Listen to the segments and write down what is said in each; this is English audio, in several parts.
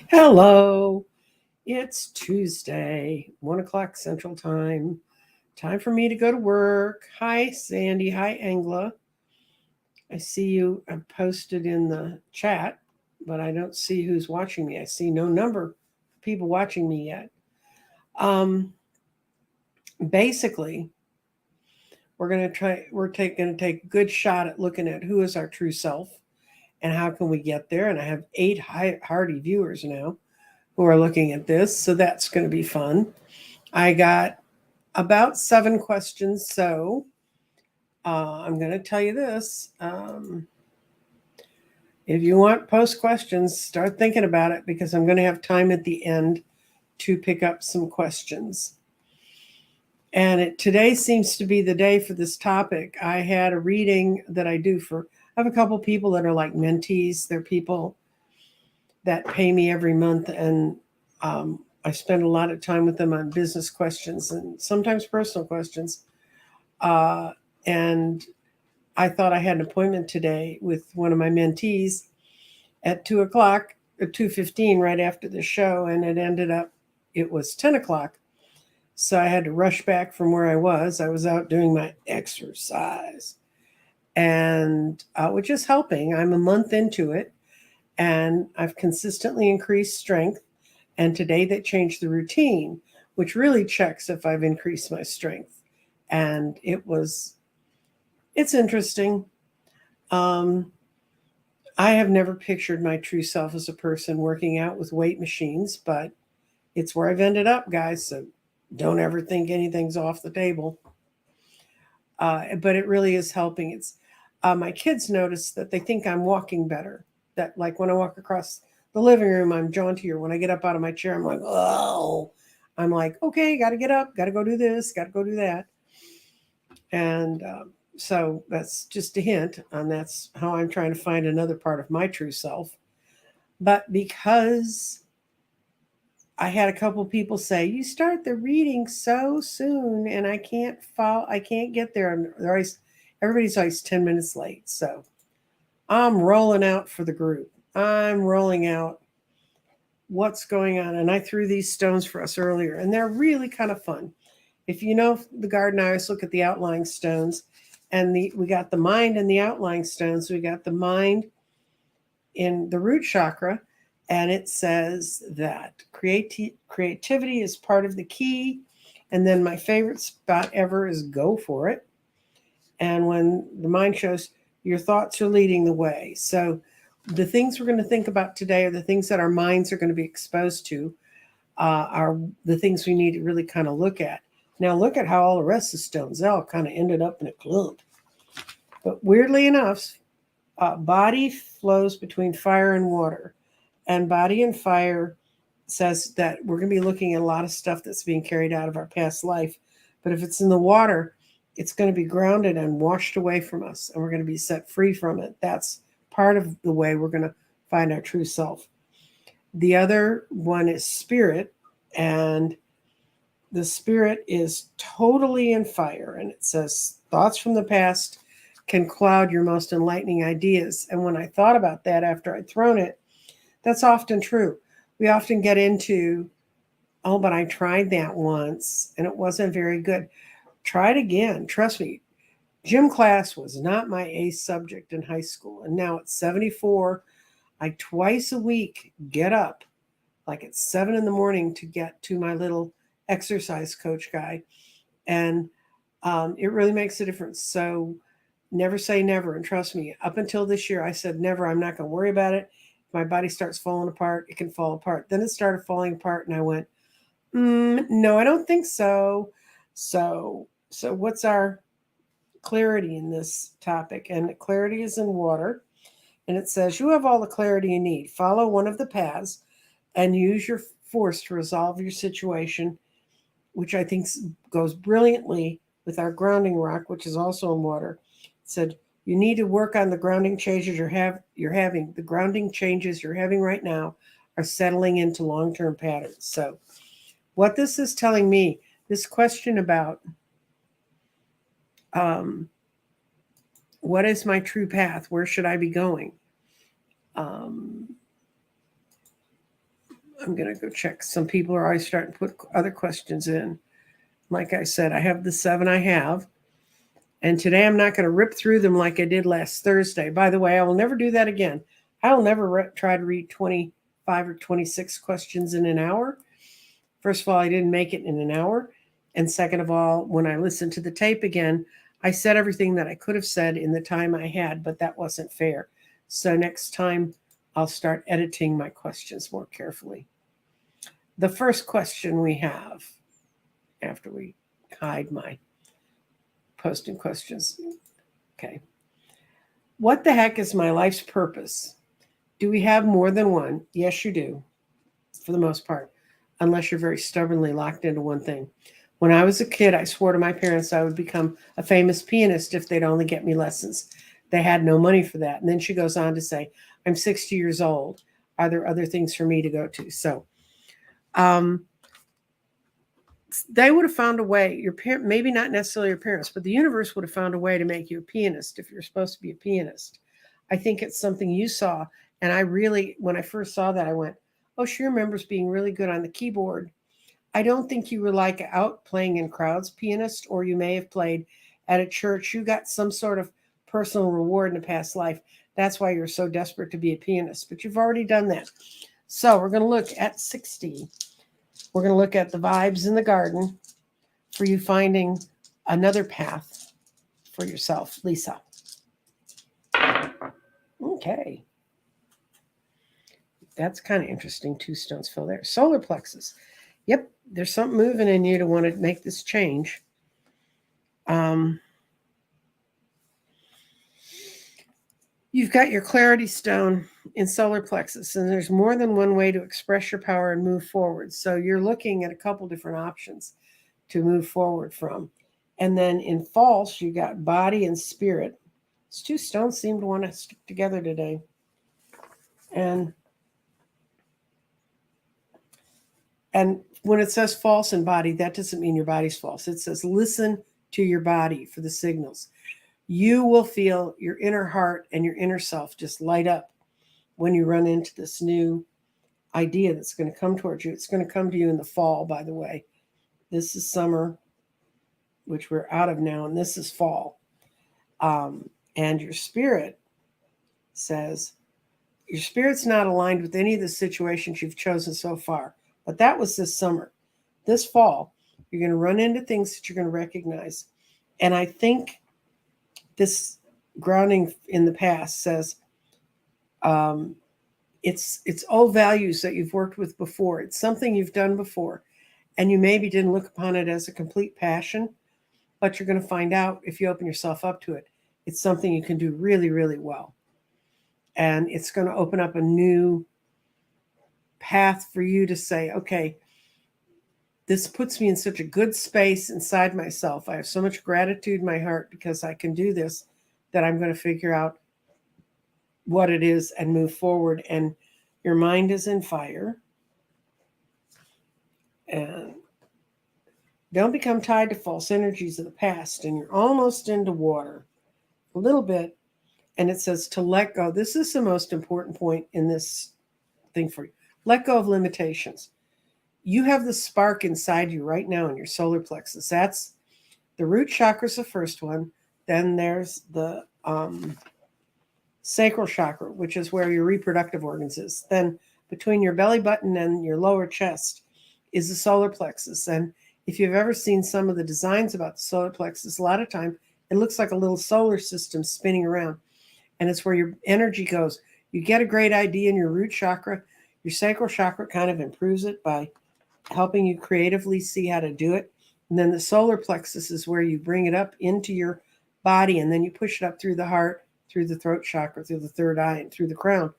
Hello, it's Tuesday, 1 o'clock Central Time. Time for me to go to work. Hi, Sandy. Hi, Angela. I see you have posted in the chat, but I don't see who's watching me. I see no number of people watching me yet. Um, basically, going to take a good shot at looking at who is our true self and how can we get there. And I have 8 hardy viewers now who are looking at this, so that's going to be fun. I got about 7 questions. So I'm going to tell you this. If you want post questions, start thinking about it because I'm going to have time at the end to pick up some questions. And today seems to be the day for this topic. I had a reading that I do for, I have a couple people that are like mentees. They're people that pay me every month, and I spend a lot of time with them on business questions and sometimes personal questions. Uh, and I thought I had an appointment today with one of my mentees at 2 o'clock or 2:15 right after the show, and it was 10 o'clock. So I had to rush back from where I was. I was out doing my exercise, and which is helping. I'm a month into it, and I've consistently increased strength. And today they changed the routine, which really checks if I've increased my strength. And it's interesting. Um, I have never pictured my true self as a person working out with weight machines, but it's where I've ended up, guys. So don't ever think anything's off the table. But it really is helping. It's My kids notice that they think I'm walking better. That like when I walk across the living room, I'm jauntier. When I get up out of my chair, I'm like, oh, I'm like, okay, got to get up, got to go do this, got to go do that. And so that's just a hint, and that's how I'm trying to find another part of my true self. But because I had a couple people say, "You start the reading so soon, and I can't follow. I can't get there." And everybody's always 10 minutes late. So I'm rolling out for the group. I'm rolling out what's going on, and I threw these stones for us earlier, and they're really kind of fun. If you know the garden, I always look at the outlying stones, and we got the mind in the outlying stones. We got the mind in the root chakra, and it says that creativity is part of the key. And then my favorite spot ever is go for it. And when the mind shows your thoughts are leading the way. So the things we're going to think about today are the things that our minds are going to be exposed to, are the things we need to really kind of look at. Now, look at how all the rest of the stones, they all kind of ended up in a clump. But weirdly enough, body flows between fire and water. And body and fire says that we're going to be looking at a lot of stuff that's being carried out of our past life. But if it's in the water, it's going to be grounded and washed away from us, and we're going to be set free from it. That's part of the way we're going to find our true self. The other one is spirit, and the spirit is totally in fire. And it says thoughts from the past can cloud your most enlightening ideas. And when I thought about that after I'd thrown it, that's often true. We often get into, oh, but I tried that once and it wasn't very good. Try it again. Trust me, gym class was not my ace subject in high school. And now at 74, I twice a week get up like at 7 in the morning to get to my little exercise coach guy. And it really makes a difference. So never say never. And trust me, up until this year, I said never. I'm not going to worry about it. If my body starts falling apart, it can fall apart. Then it started falling apart, and I went, no, I don't think so. So what's our clarity in this topic? And clarity is in water. And it says, you have all the clarity you need. Follow one of the paths and use your force to resolve your situation, which I think goes brilliantly with our grounding rock, which is also in water. It said, you need to work on the grounding changes you're having. The grounding changes you're having right now are settling into long-term patterns. So what this is telling me, this question about um, what is my true path? Where should I be going? Um, I'm going to go check. Some people are always starting to put other questions in. Like I said, I have the 7 I have. And today I'm not going to rip through them like I did last Thursday. By the way, I will never do that again. I will never try to read 25 or 26 questions in an hour. First of all, I didn't make it in an hour. And second of all, when I listened to the tape again, I said everything that I could have said in the time I had, but that wasn't fair. So next time, I'll start editing my questions more carefully. The first question we have, after we hide my posting questions. Okay. What the heck is my life's purpose? Do we have more than one? Yes, you do, for the most part, unless you're very stubbornly locked into one thing. When I was a kid, I swore to my parents I would become a famous pianist if they'd only get me lessons. They had no money for that. And then she goes on to say, I'm 60 years old. Are there other things for me to go to? So they would have found a way. Your parent, maybe not necessarily your parents, but the universe would have found a way to make you a pianist if you're supposed to be a pianist. I think it's something you saw. And I really, when I first saw that, I went, oh, she remembers being really good on the keyboard. I don't think you were like out playing in crowds pianist, or you may have played at a church. You got some sort of personal reward in a past life. That's why you're so desperate to be a pianist. But you've already done that. So we're going to look at 60. We're going to look at the vibes in the garden for you finding another path for yourself, Lisa. Okay. That's kind of interesting. 2 stones fell there. Solar plexus. Yep, there's something moving in you to want to make this change. You've got your clarity stone in solar plexus, and there's more than one way to express your power and move forward. So you're looking at a couple different options to move forward from. And then in false, you got body and spirit. These 2 stones seem to want to stick together today. And when it says false and body, that doesn't mean your body's false. It says listen to your body for the signals. You will feel your inner heart and your inner self just light up when you run into this new idea that's going to come towards you. It's going to come to you in the fall, by the way. This is summer, which we're out of now, and this is fall. And your spirit says, your spirit's not aligned with any of the situations you've chosen so far, but that was this summer. This fall, you're going to run into things that you're going to recognize. And I think this grounding in the past says it's old values that you've worked with before. It's something you've done before, and you maybe didn't look upon it as a complete passion, but you're going to find out if you open yourself up to it. It's something you can do really, really well. And it's going to open up a new path for you to say, okay, this puts me in such a good space inside myself. I have so much gratitude in my heart because I can do this, that I'm going to figure out what it is and move forward. And your mind is in fire. And don't become tied to false energies of the past. And you're almost into water, a little bit. And it says to let go. This is the most important point in this thing for you. Let go of limitations. You have the spark inside you right now in your solar plexus. That's the root chakra is the first one. Then there's the sacral chakra, which is where your reproductive organs is. Then between your belly button and your lower chest is the solar plexus. And if you've ever seen some of the designs about the solar plexus, a lot of time it looks like a little solar system spinning around. And it's where your energy goes. You get a great idea in your root chakra. Your sacral chakra kind of improves it by helping you creatively see how to do it. And then the solar plexus is where you bring it up into your body, and then you push it up through the heart, through the throat chakra, through the third eye, and through the crown.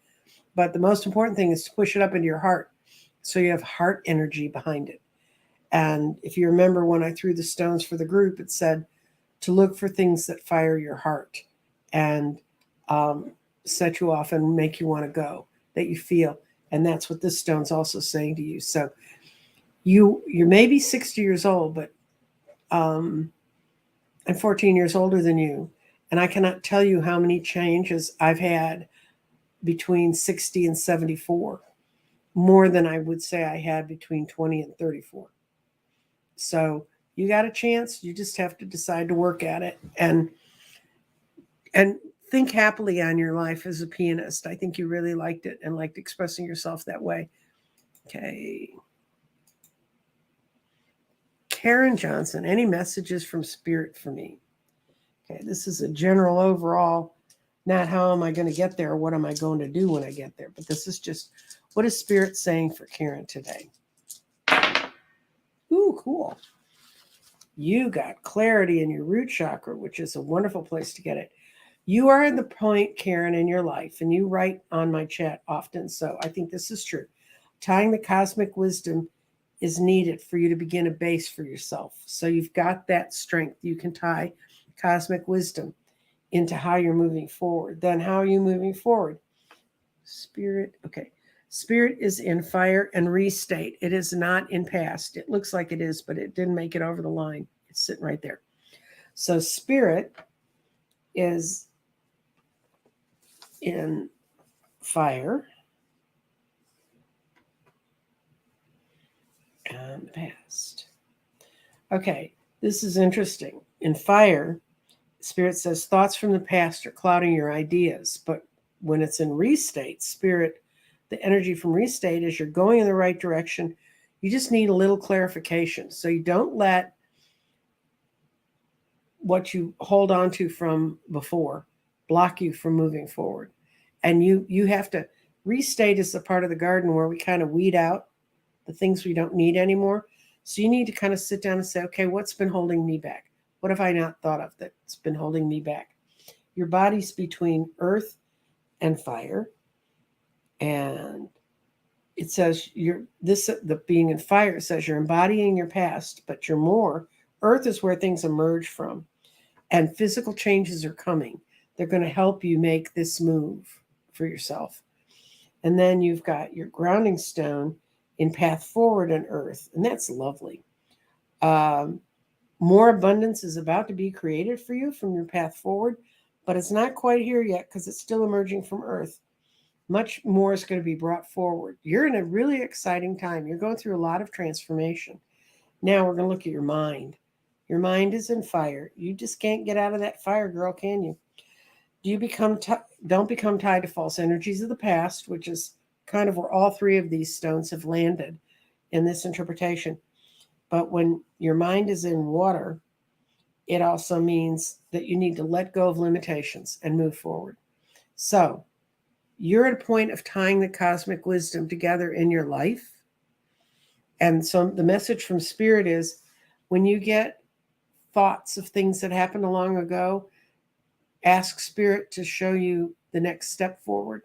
But the most important thing is to push it up into your heart, so you have heart energy behind it. And if you remember when I threw the stones for the group, it said to look for things that fire your heart and set you off and make you want to go, that you feel. And that's what this stone's also saying to you. So you're maybe 60 years old, but I'm 14 years older than you. And I cannot tell you how many changes I've had between 60 and 74. more than I would say I had between 20 and 34. So you got a chance. You just have to decide to work at it and think happily on your life as a pianist. I think you really liked it and liked expressing yourself that way. Okay. Karen Johnson, any messages from Spirit for me? Okay, this is a general overall, not how am I going to get there or what am I going to do when I get there, but this is just what is Spirit saying for Karen today? Ooh, cool. You got clarity in your root chakra, which is a wonderful place to get it. You are at the point, Karen, in your life, and you write on my chat often, so I think this is true. Tying the cosmic wisdom is needed for you to begin a base for yourself. So you've got that strength. You can tie cosmic wisdom into how you're moving forward. Then how are you moving forward? Spirit, okay. Spirit is in fire and restate. It is not in past. It looks like it is, but it didn't make it over the line. It's sitting right there. So spirit is in fire and past. Okay, this is interesting. In fire, Spirit says thoughts from the past are clouding your ideas, but when it's in restate, Spirit, the energy from restate is you're going in the right direction. You just need a little clarification. So you don't let what you hold on to from before block you from moving forward. And you have to restate is the part of the garden where we kind of weed out the things we don't need anymore. So you need to kind of sit down and say, okay, what's been holding me back? What have I not thought of that's been holding me back? Your body's between earth and fire. And it says the being in fire says you're embodying your past, but you're more. Earth is where things emerge from. And physical changes are coming. They're going to help you make this move for yourself. And then you've got your grounding stone in path forward and earth. And that's lovely. More abundance is about to be created for you from your path forward, but it's not quite here yet because it's still emerging from earth. Much more is going to be brought forward. You're in a really exciting time. You're going through a lot of transformation. Now we're going to look at your mind. Your mind is in fire. You just can't get out of that fire, girl, can you? Do you don't become tied to false energies of the past, which is kind of where all three of these stones have landed in this interpretation. But when your mind is in water, it also means that you need to let go of limitations and move forward. So you're at a point of tying the cosmic wisdom together in your life. And so the message from Spirit is when you get thoughts of things that happened long ago, ask Spirit to show you the next step forward.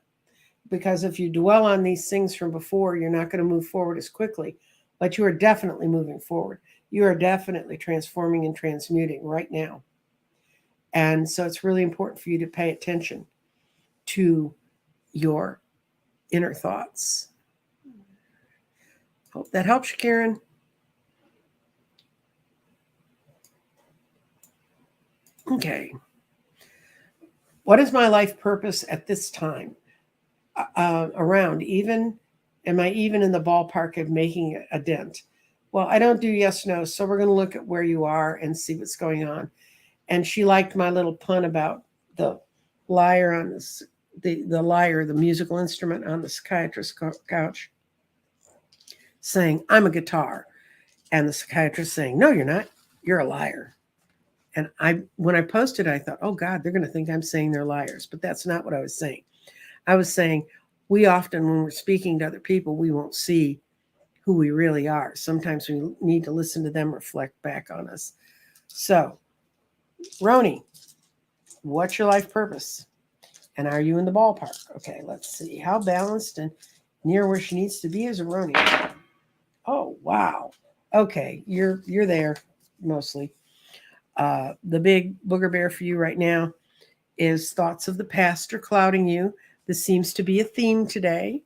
Because if you dwell on these things from before, you're not going to move forward as quickly. But you are definitely moving forward. You are definitely transforming and transmuting right now. And so it's really important for you to pay attention to your inner thoughts. Hope that helps you, Karen. Okay. What is my life purpose at this time? Around even, am I even in the ballpark of making a dent? Well, I don't do yes, no. So we're going to look at where you are and see what's going on. And she liked my little pun about the lyre on this, the lyre, the musical instrument on the psychiatrist's couch, saying, I'm a guitar. And the psychiatrist saying, no, you're not. You're a liar. And when I posted, I thought, oh God, they're going to think I'm saying they're liars. But that's not what I was saying. I was saying we often, when we're speaking to other people, we won't see who we really are. Sometimes we need to listen to them reflect back on us. So, Roni, what's your life purpose? And are you in the ballpark? Okay, let's see. How balanced and near where she needs to be is a Roni. Oh, wow. Okay, you're there mostly. The big booger bear for you right now is thoughts of the past are clouding you. This seems to be a theme today.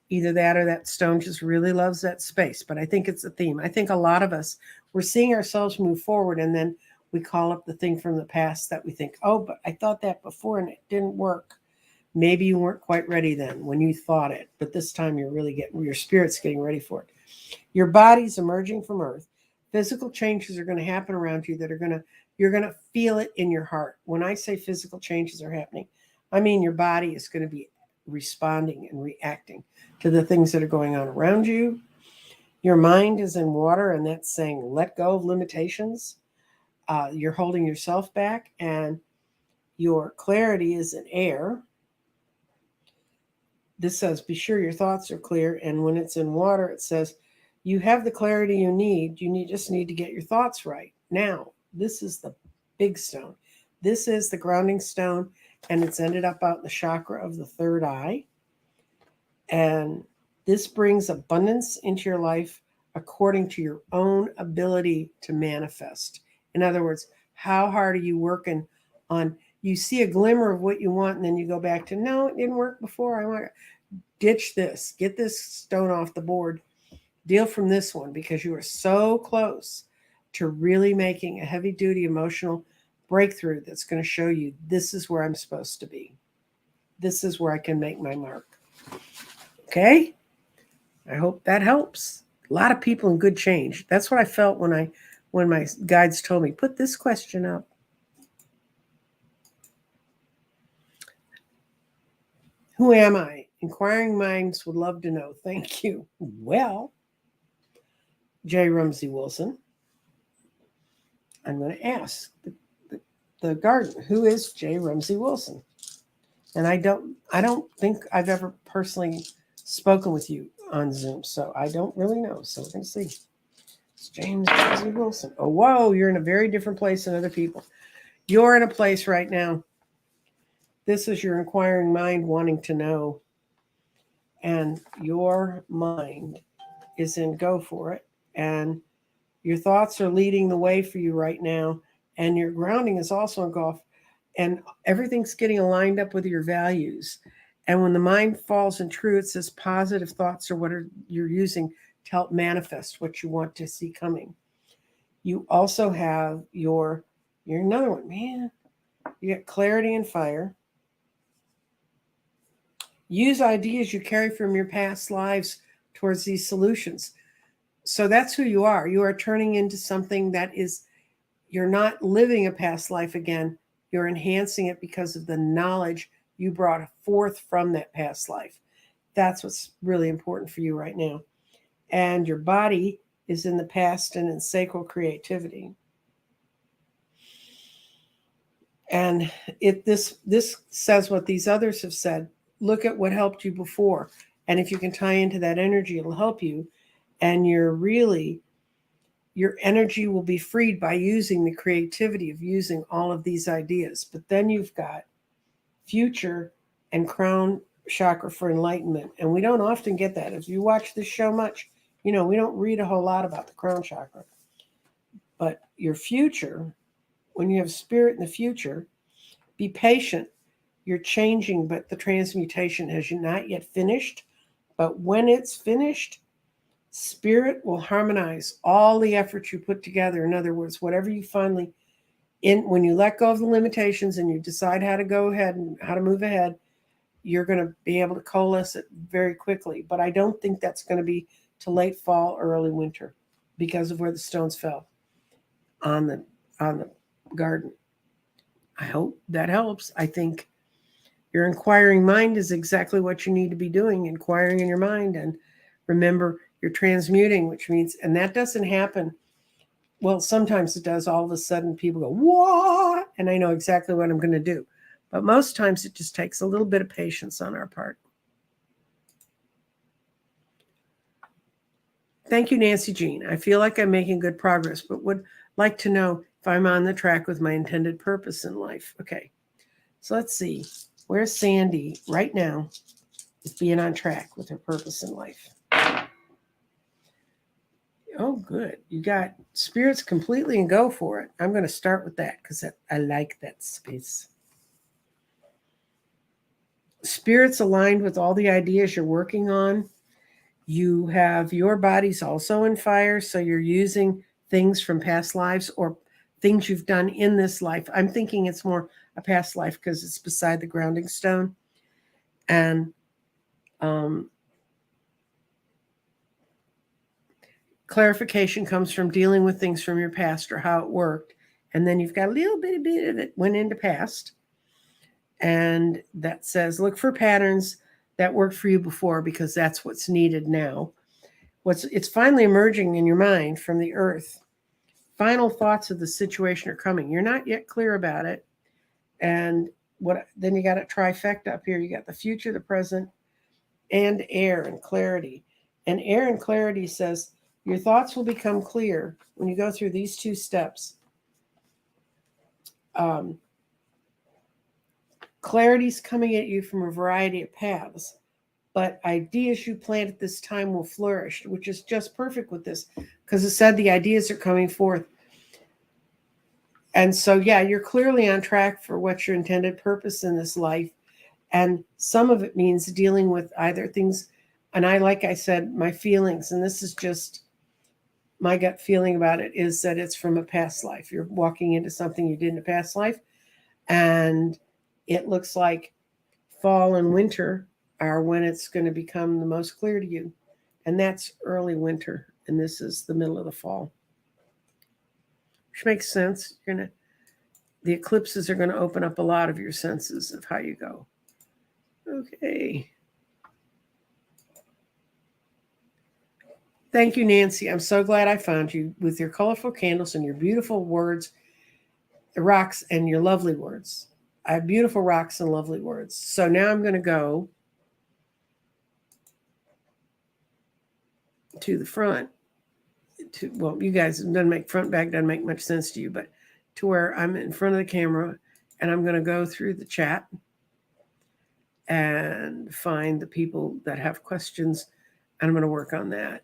Either that or that stone just really loves that space. But I think it's a theme. I think a lot of us, we're seeing ourselves move forward and then we call up the thing from the past that we think, oh, but I thought that before and it didn't work. Maybe you weren't quite ready then when you thought it, but this time you're really your spirit's getting ready for it. Your body's emerging from earth. Physical changes are going to happen around you that you're going to feel it in your heart. When I say physical changes are happening, I mean your body is going to be responding and reacting to the things that are going on around you. Your mind is in water, and that's saying let go of limitations. You're holding yourself back, and your clarity is in air. This says be sure your thoughts are clear, and when it's in water, it says you have the clarity you need. Just need to get your thoughts right. Now, this is the big stone. This is the grounding stone, and it's ended up out in the chakra of the third eye. And this brings abundance into your life according to your own ability to manifest. In other words, how hard are you working on? You see a glimmer of what you want, and then you go back to, no, it didn't work before. I want to ditch this, get this stone off the board, deal from this one, because you are so close to really making a heavy duty emotional breakthrough that's going to show you this is where I'm supposed to be. This is where I can make my mark. Okay? I hope that helps. A lot of people in good change. That's what I felt when my guides told me, put this question up. Who am I? Inquiring minds would love to know. Thank you. Well, J. Rumsey Wilson, I'm going to ask the garden, who is J. Rumsey Wilson? And I don't think I've ever personally spoken with you on Zoom, so I don't really know. So we're going to see. It's James Rumsey Wilson. Oh, whoa, you're in a very different place than other people. You're in a place right now. This is your inquiring mind wanting to know. And your mind is in go for it. And your thoughts are leading the way for you right now. And your grounding is also in golf. And everything's getting aligned up with your values. And when the mind falls in true, it says positive thoughts are what you're using to help manifest what you want to see coming. You also have you're another one, man. You got clarity and fire. Use ideas you carry from your past lives towards these solutions. So that's who you are. You are turning into something that is, you're not living a past life again. You're enhancing it because of the knowledge you brought forth from that past life. That's what's really important for you right now. And your body is in the past and in sacral creativity. And this says what these others have said. Look at what helped you before. And if you can tie into that energy, it'll help you. And your energy will be freed by using the creativity of using all of these ideas. But then you've got future and crown chakra for enlightenment. And we don't often get that. If you watch this show much, we don't read a whole lot about the crown chakra. But your future, when you have spirit in the future, be patient. You're changing, but the transmutation has not yet finished. But when it's finished, spirit will harmonize all the efforts you put together. In other words, whatever you finally, when you let go of the limitations and you decide how to go ahead and how to move ahead, you're going to be able to coalesce it very quickly. But I don't think that's going to be till late fall, early winter, because of where the stones fell on the garden. I hope that helps. I think your inquiring mind is exactly what you need to be doing, inquiring in your mind. And remember, you're transmuting, which means, and that doesn't happen. Well, sometimes it does. All of a sudden, people go, what? And I know exactly what I'm going to do. But most times it just takes a little bit of patience on our part. Thank you, Nancy Jean. I feel like I'm making good progress, but would like to know if I'm on the track with my intended purpose in life. Okay, so let's see. Where's Sandy right now is being on track with her purpose in life? Oh, good. You got spirits completely and go for it. I'm going to start with that because I like that space. Spirits aligned with all the ideas you're working on. You have your body's also in fire, so you're using things from past lives or things you've done in this life. I'm thinking it's more a past life because it's beside the grounding stone. And clarification comes from dealing with things from your past or how it worked. And then you've got a little bit of it went into past. And that says, look for patterns that worked for you before because that's what's needed now. It's finally emerging in your mind from the earth. Final thoughts of the situation are coming. You're not yet clear about it. And then you got a trifecta up here. You got the future, the present, and air and clarity. And air and clarity says your thoughts will become clear when you go through these two steps. Clarity's coming at you from a variety of paths, but ideas you plant at this time will flourish, which is just perfect with this because it said the ideas are coming forth. And so, yeah, you're clearly on track for what's your intended purpose in this life. And some of it means dealing with either things, and like I said, my feelings, and this is just my gut feeling about it, is that it's from a past life. You're walking into something you did in a past life, and it looks like fall and winter are when it's going to become the most clear to you. And that's early winter, and this is the middle of the fall. Which makes sense. The eclipses are going to open up a lot of your senses of how you go. Okay. Thank you, Nancy. I'm so glad I found you with your colorful candles and your beautiful words, the rocks, and your lovely words. I have beautiful rocks and lovely words. So now I'm going to go to the front. Well, you guys, doesn't make front back doesn't make much sense to you, but to where I'm in front of the camera, and I'm going to go through the chat and find the people that have questions, and I'm going to work on that.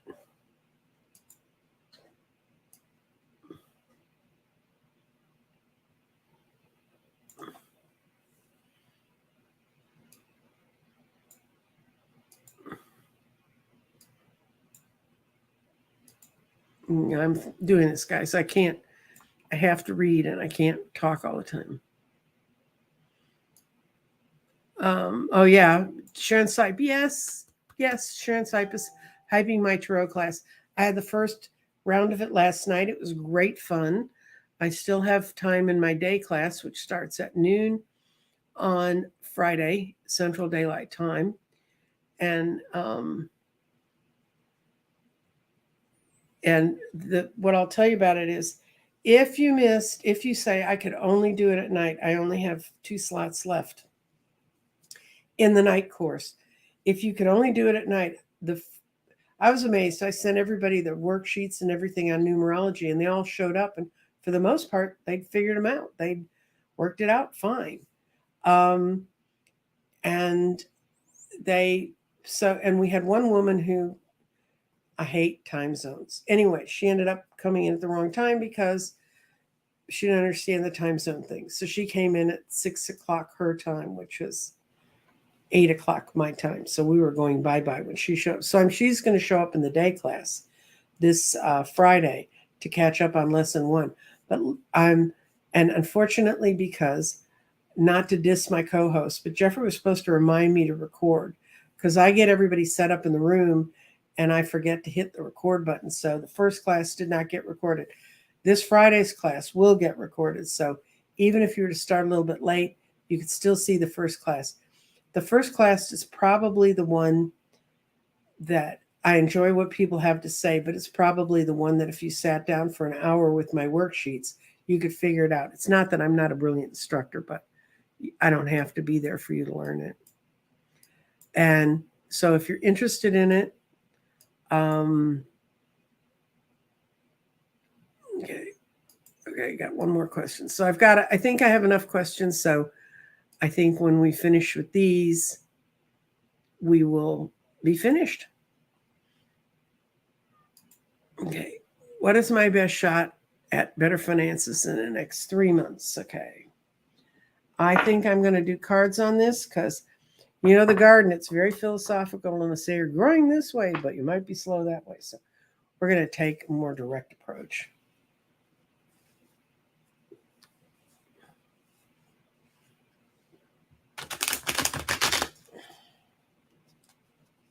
I'm doing this, guys. I have to read and I can't talk all the time. Oh yeah, Sharon Sipe. Yes, Sharon Sipe is hyping my tarot class. I had the first round of it last night. It was great fun. I still have time in my day class, which starts at noon on Friday, Central Daylight Time. And what I'll tell you about it is if you say I could only do it at night, I only have 2 slots left in the night course. If you could only do it at night, I was amazed. I sent everybody the worksheets and everything on numerology, and they all showed up. And for the most part, they'd figured them out. They'd worked it out fine. And we had one woman who, I hate time zones. Anyway, she ended up coming in at the wrong time because she didn't understand the time zone thing. So she came in at 6 o'clock her time, which was 8 o'clock my time. So we were going bye-bye when she showed up. So she's going to show up in the day class this Friday to catch up on lesson 1. But and unfortunately, because not to diss my co-host, but Jeffrey was supposed to remind me to record because I get everybody set up in the room and I forget to hit the record button. So the first class did not get recorded. This Friday's class will get recorded. So even if you were to start a little bit late, you could still see the first class. The first class is probably the one that I enjoy what people have to say, but it's probably the one that if you sat down for an hour with my worksheets, you could figure it out. It's not that I'm not a brilliant instructor, but I don't have to be there for you to learn it. And so if you're interested in it, okay, got one more question. So I think I have enough questions. So I think when we finish with these, we will be finished. Okay. What is my best shot at better finances in the next 3 months? Okay. I think I'm going to do cards on this because, the garden, it's very philosophical and they say you're growing this way, but you might be slow that way. So we're going to take a more direct approach.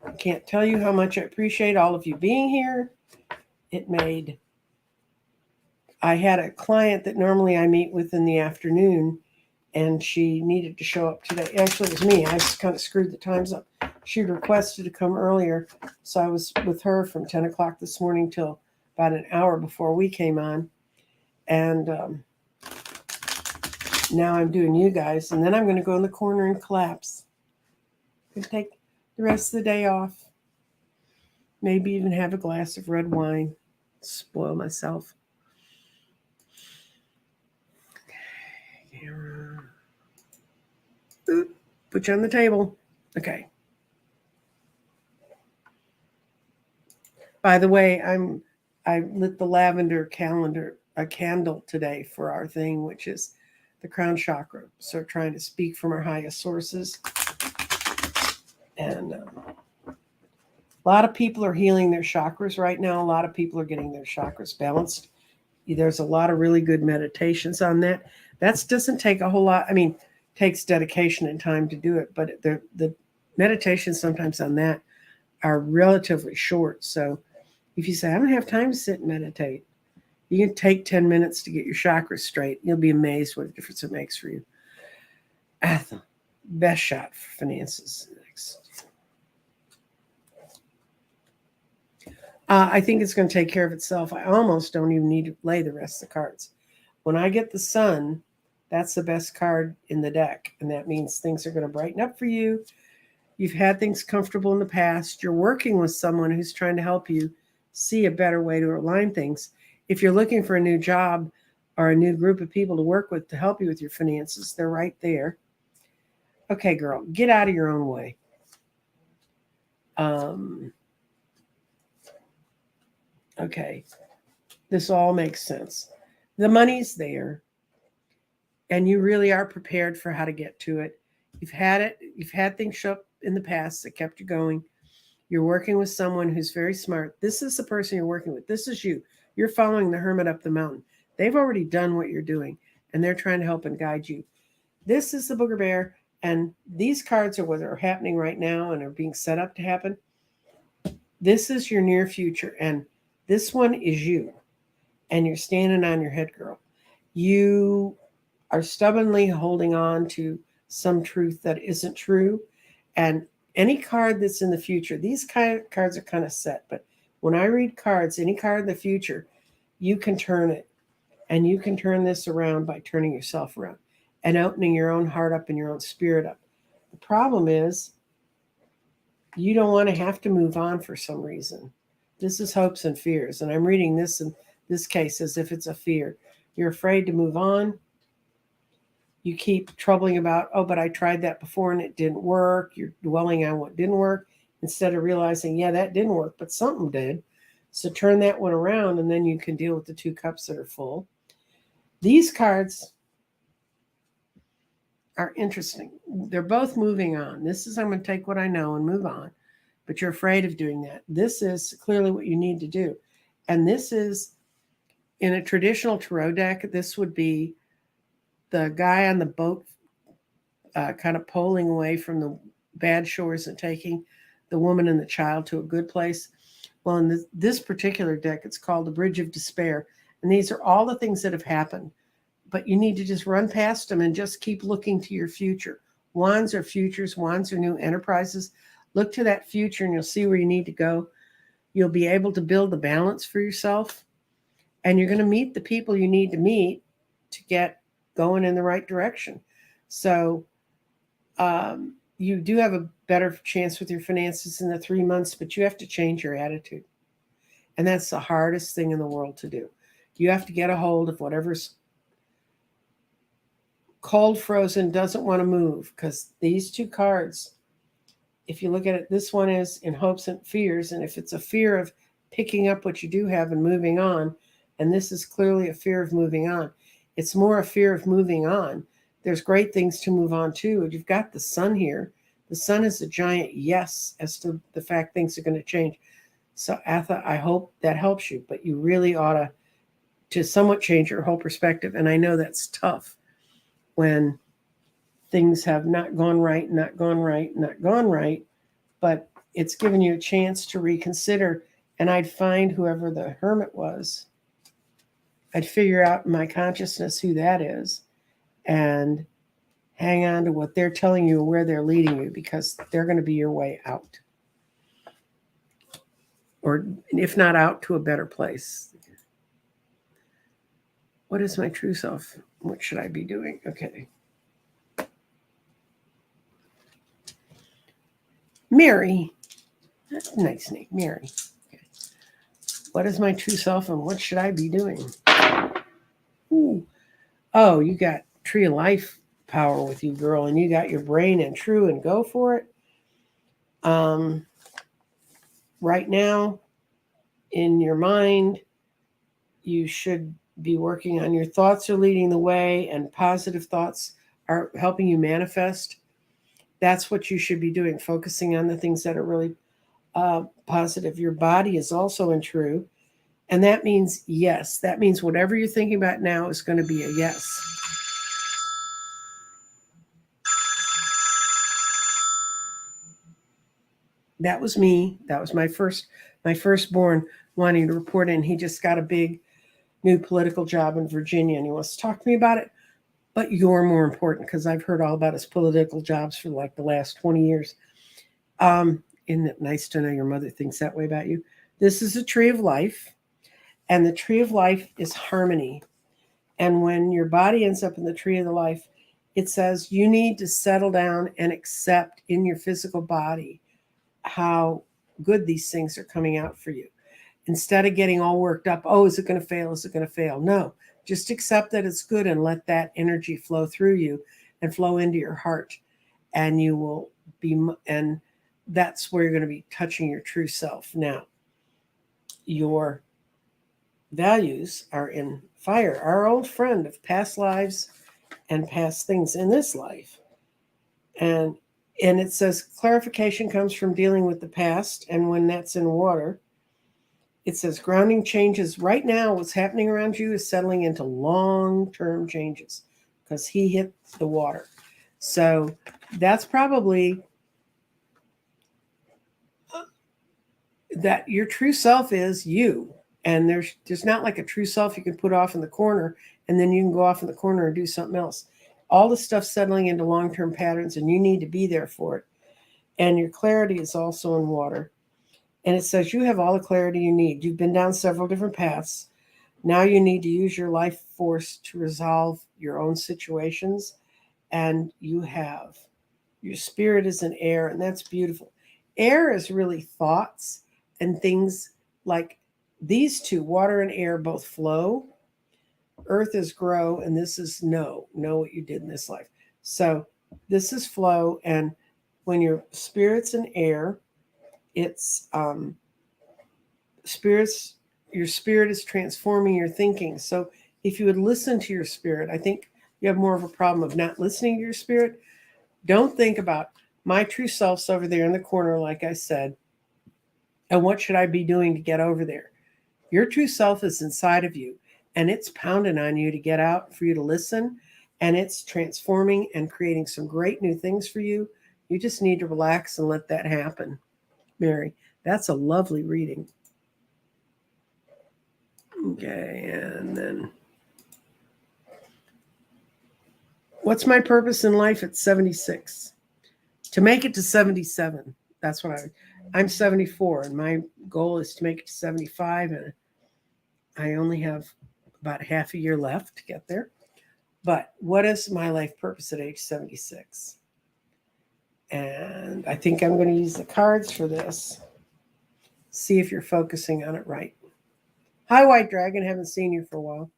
I can't tell you how much I appreciate all of you being here. I had a client that normally I meet with in the afternoon, and she needed to show up today. Actually, it was me. I just kind of screwed the times up. She'd requested to come earlier, so I was with her from 10 o'clock this morning till about an hour before we came on. And now I'm doing you guys, and then I'm going to go in the corner and collapse. And take the rest of the day off. Maybe even have a glass of red wine. Spoil myself. Camera. Oop, put you on the table. Okay. By the way, I lit the lavender candle today for our thing, which is the crown chakra. So trying to speak from our highest sources. And a lot of people are healing their chakras right now. A lot of people are getting their chakras balanced. There's a lot of really good meditations on that. That doesn't take a whole lot. I mean, takes dedication and time to do it, but the meditations sometimes on that are relatively short. So if you say, I don't have time to sit and meditate, you can take 10 minutes to get your chakras straight. You'll be amazed what a difference it makes for you. Atha, best shot for finances. Next. I think it's going to take care of itself. I almost don't even need to lay the rest of the cards. When I get the sun, that's the best card in the deck. And that means things are going to brighten up for you. You've had things comfortable in the past. You're working with someone who's trying to help you see a better way to align things. If you're looking for a new job or a new group of people to work with to help you with your finances, they're right there. Okay, girl, get out of your own way. Okay, this all makes sense. The money's there, and you really are prepared for how to get to it. You've had things show up in the past that kept you going. You're working with someone who's very smart. This is the person you're working with. This is you. You're following the hermit up the mountain. They've already done what you're doing, and they're trying to help and guide you. This is the Booger Bear, and these cards are what are happening right now and are being set up to happen. This is your near future, and this one is you, and you're standing on your head, girl. You are stubbornly holding on to some truth that isn't true, and any card that's in the future, these cards are kind of set, but when I read cards, any card in the future, you can turn it, and you can turn this around by turning yourself around and opening your own heart up and your own spirit up. The problem is you don't want to have to move on for some reason. This is hopes and fears, and I'm reading this in this case as if it's a fear. You're afraid to move on. You keep troubling about, oh, but I tried that before and it didn't work. You're dwelling on what didn't work instead of realizing, yeah, that didn't work, but something did. So turn that one around, and then you can deal with the two cups that are full. These cards are interesting. They're both moving on. This is, I'm going to take what I know and move on, but you're afraid of doing that. This is clearly what you need to do. And this is, in a traditional tarot deck, this would be the guy on the boat kind of poling away from the bad shores and taking the woman and the child to a good place. Well, in this particular deck, it's called the Bridge of Despair. And these are all the things that have happened. But you need to just run past them and just keep looking to your future. Wands are futures. Wands are new enterprises. Look to that future and you'll see where you need to go. You'll be able to build the balance for yourself. And you're going to meet the people you need to meet to get going in the right direction. So you do have a better chance with your finances in the 3 months, but you have to change your attitude. And that's the hardest thing in the world to do. You have to get a hold of whatever's cold, frozen, doesn't want to move, because these two cards, if you look at it, this one is in hopes and fears. And if it's a fear of picking up what you do have and moving on, and this is clearly a fear of moving on, it's more a fear of moving on. There's great things to move on to. You've got the sun here. The sun is a giant yes as to the fact things are going to change. So Atha, I hope that helps you, but you really ought to somewhat change your whole perspective. And I know that's tough when things have not gone right, not gone right, not gone right. But it's given you a chance to reconsider. And I'd find whoever the hermit was. I'd figure out in my consciousness who that is and hang on to what they're telling you, where they're leading you, because they're going to be your way out. Or if not out, to a better place. What is my true self? What should I be doing? Okay. Mary. That's a nice name, Mary. Okay. What is my true self and what should I be doing? Ooh. Oh, you got Tree of Life power with you, girl, and you got your brain and true and go for it. Right now, in your mind, you should be working on your thoughts are leading the way, and positive thoughts are helping you manifest. That's what you should be doing, focusing on the things that are really positive. Your body is also in true, and that means yes. That means whatever you're thinking about now is going to be a yes. That was me. That was my firstborn wanting to report in. He just got a big new political job in Virginia, and he wants to talk to me about it. But you're more important, because I've heard all about his political jobs for like the last 20 years. Isn't it nice to know your mother thinks that way about you? This is a tree of life, and the tree of life is harmony. And when your body ends up in the tree of the life, it says you need to settle down and accept in your physical body how good these things are coming out for you. Instead of getting all worked up, oh, is it going to fail? Is it going to fail? No, just accept that it's good and let that energy flow through you and flow into your heart. And you will be, and that's where you're going to be touching your true self. Now, your values are in fire, our old friend of past lives and past things in this life. And it says clarification comes from dealing with the past, and when that's in water, it says grounding changes. Right now, what's happening around you is settling into long-term changes because he hit the water. So that's probably that your true self is you. And there's not like a true self you can put off in the corner and then you can go off in the corner and do something else. All the stuff settling into long-term patterns, and you need to be there for it. And your clarity is also in water. And it says you have all the clarity you need. You've been down several different paths. Now you need to use your life force to resolve your own situations. And you have your spirit is in air, and that's beautiful. Air is really thoughts and things like these two, water and air, both flow. Earth is grow, and this is know what you did in this life. So this is flow, and when your spirit's in air, it's spirits. Your spirit is transforming your thinking. So if you would listen to your spirit, I think you have more of a problem of not listening to your spirit. Don't think about my true self's over there in the corner, like I said, and what should I be doing to get over there? Your true self is inside of you, and it's pounding on you to get out, for you to listen, and it's transforming and creating some great new things for you. You just need to relax and let that happen, Mary. That's a lovely reading. Okay, and then what's my purpose in life at 76? To make it to 77. That's what I'm 74, and my goal is to make it to 75, and I only have about half a year left to get there. But what is my life purpose at age 76? And I think I'm going to use the cards for this. See if you're focusing on it right. Hi, White Dragon. Haven't seen you for a while.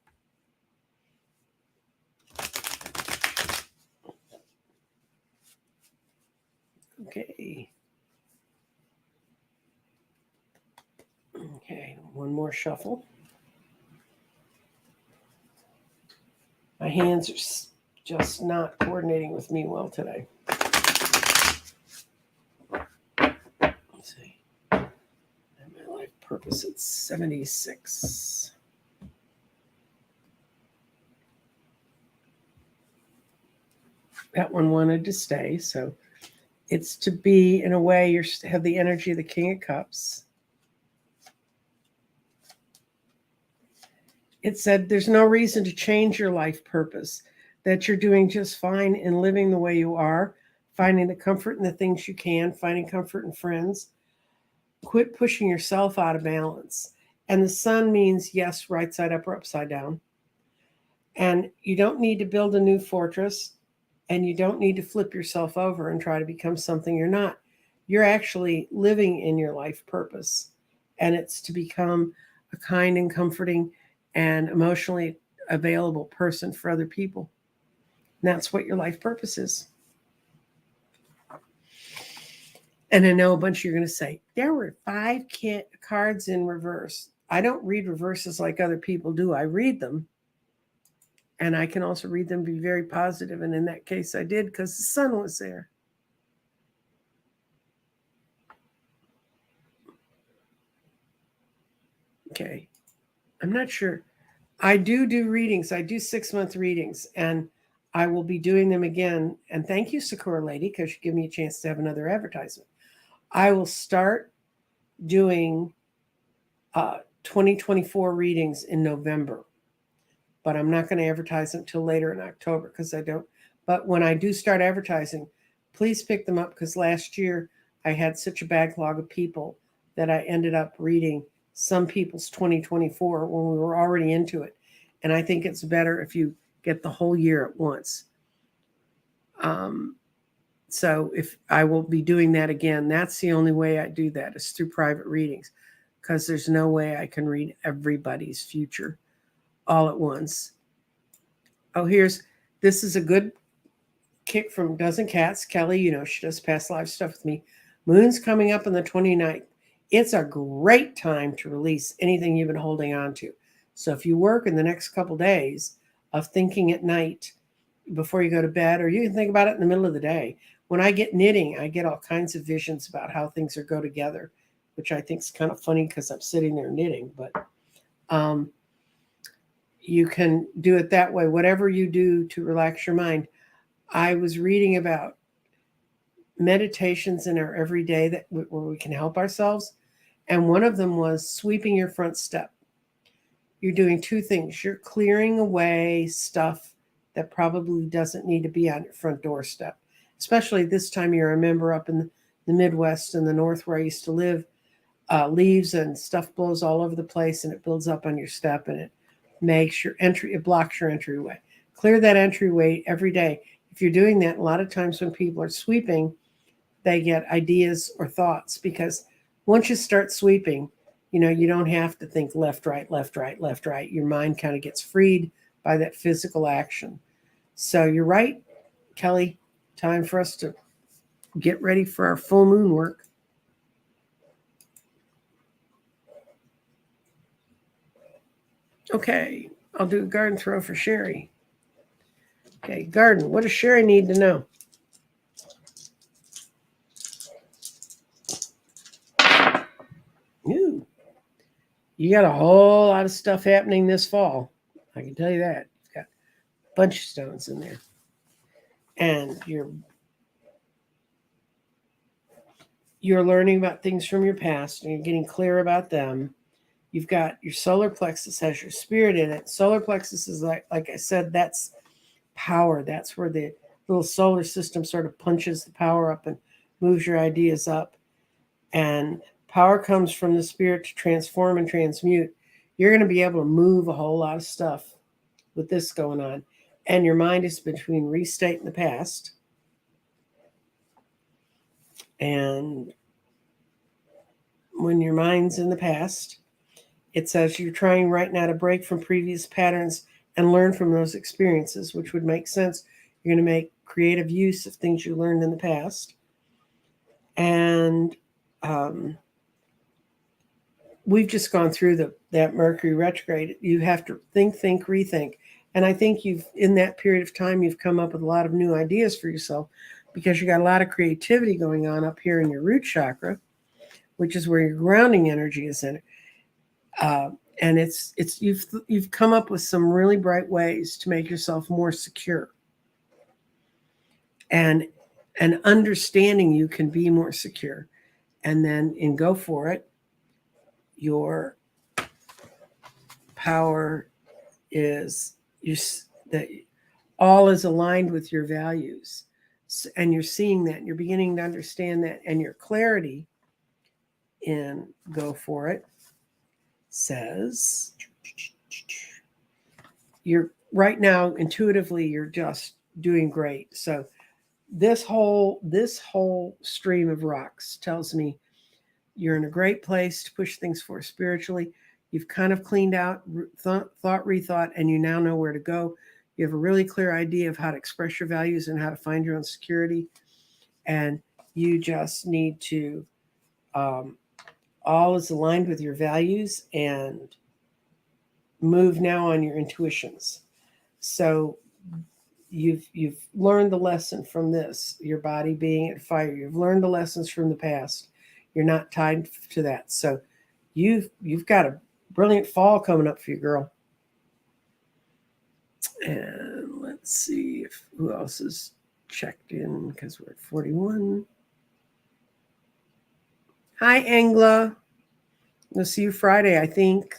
Okay. Okay, one more shuffle. My hands are just not coordinating with me well today. Let's see. And my life purpose at 76. That one wanted to stay, so It's to be, in a way, you have the energy of the King of Cups. It said there's no reason to change your life purpose, that you're doing just fine in living the way you are, finding the comfort in the things you can, finding comfort in friends. Quit pushing yourself out of balance. And the sun means, yes, right side up or upside down. And you don't need to build a new fortress, and you don't need to flip yourself over and try to become something you're not. You're actually living in your life purpose, and it's to become a kind and comforting and emotionally available person for other people. And that's what your life purpose is. And I know a bunch of you are going to say, there were 5 cards in reverse. I don't read reverses like other people do. I read them. And I can also read them, be very positive. And in that case, I did, because the sun was there. Okay. I'm not sure. I do readings. I do 6-month readings, and I will be doing them again. And thank you, Sakura Lady, because you give me a chance to have another advertisement. I will start doing 2024 readings in November, but I'm not going to advertise until later in October, because I don't. But when I do start advertising, please pick them up, because last year I had such a backlog of people that I ended up reading some people's 2024 when we were already into it. And I think it's better if you get the whole year at once. So if I will be doing that again, that's the only way I do that, is through private readings, because there's no way I can read everybody's future all at once. Oh, this is a good kick from Dozen Cats. Kelly, she does past life stuff with me. Moon's coming up on the 29th. It's a great time to release anything you've been holding on to. So if you work in the next couple days of thinking at night before you go to bed, or you can think about it in the middle of the day. When I get knitting, I get all kinds of visions about how things are go together, which I think is kind of funny because I'm sitting there knitting. But you can do it that way, whatever you do to relax your mind. I was reading about meditations in our everyday where we can help ourselves. And one of them was sweeping your front step. You're doing 2 things. You're clearing away stuff that probably doesn't need to be on your front doorstep, especially this time of year. I remember up in the Midwest and the North where I used to live, leaves and stuff blows all over the place, and it builds up on your step, and it makes it blocks your entryway. Clear that entryway every day. If you're doing that, a lot of times when people are sweeping, they get ideas or thoughts, because once you start sweeping, you don't have to think left, right, left, right, left, right. Your mind kind of gets freed by that physical action. So you're right, Kelly. Time for us to get ready for our full moon work. Okay, I'll do a garden throw for Sherry. Okay, garden. What does Sherry need to know? Ooh, you got a whole lot of stuff happening this fall. I can tell you that. You've got a bunch of stones in there. And you're learning about things from your past, and you're getting clear about them. You've got your solar plexus has your spirit in it. Solar plexus is like I said, that's power. That's where the little solar system sort of punches the power up and moves your ideas up. And power comes from the spirit to transform and transmute. You're going to be able to move a whole lot of stuff with this going on. And your mind is between restate and the past. And when your mind's in the past, it says you're trying right now to break from previous patterns and learn from those experiences, which would make sense. You're going to make creative use of things you learned in the past. And we've just gone through that Mercury retrograde. You have to think, rethink. And I think in that period of time, you've come up with a lot of new ideas for yourself, because you got a lot of creativity going on up here in your root chakra, which is where your grounding energy is in it. And you've come up with some really bright ways to make yourself more secure. And and understanding you can be more secure. And then in go for it, your power is that all is aligned with your values. And you're seeing that, and you're beginning to understand that, and your clarity in go for it says you're right now intuitively you're just doing great. So this whole stream of rocks tells me you're in a great place to push things forward spiritually. You've kind of cleaned out thought rethought, and you now know where to go. You have a really clear idea of how to express your values and how to find your own security, and you just need to all is aligned with your values and move now on your intuitions. So you've learned the lesson from this, your body being at fire. You've learned the lessons from the past. You're not tied to that. So you've got a brilliant fall coming up for you, girl. And let's see if who else is checked in, because we're at 41. Hi, Angla. We'll see you Friday, I think.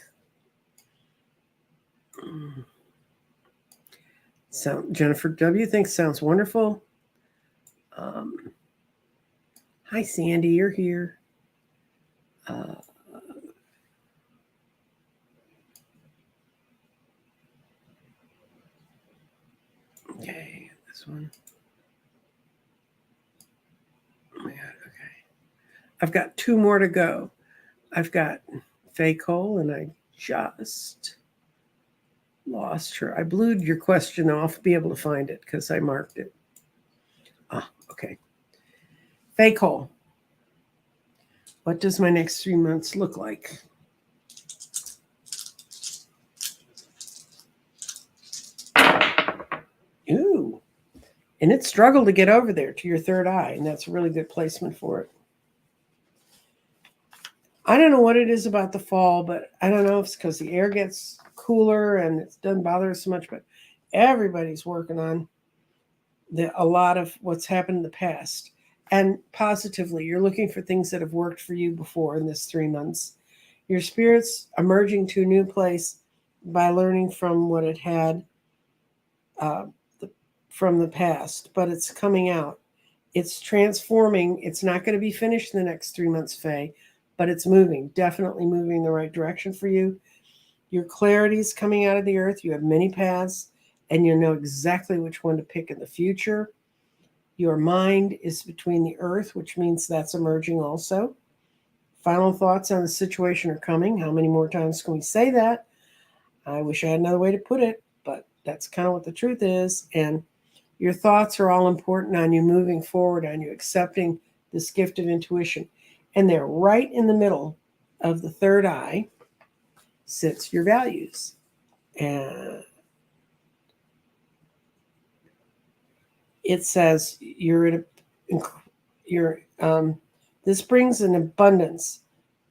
So Jennifer W. thinks sounds wonderful. Hi, Sandy, you're here. Okay, this one. Oh my God, okay. I've got 2 more to go. I've got Faye Cole, and I just lost her. I blued your question off, be able to find it because I marked it. Ah, okay. Faye Cole, what does my next 3 months look like? Ooh, and it struggled to get over there to your third eye, and that's a really good placement for it. I don't know what it is about the fall, but I don't know if it's because the air gets cooler and it doesn't bother us so much, but everybody's working on a lot of what's happened in the past. And positively, you're looking for things that have worked for you before in this 3 months. Your spirit's emerging to a new place by learning from what it had uh, from the past, but it's coming out. It's transforming. It's not going to be finished in the next 3 months, Faye, but it's moving, definitely moving in the right direction for you. Your clarity is coming out of the earth. You have many paths, and you know exactly which one to pick in the future. Your mind is between the earth, which means that's emerging also. Final thoughts on the situation are coming. How many more times can we say that? I wish I had another way to put it, but that's kind of what the truth is. And your thoughts are all important on you moving forward, on you accepting this gift of intuition. And they're right in the middle of the third eye sits your values. And it says this brings an abundance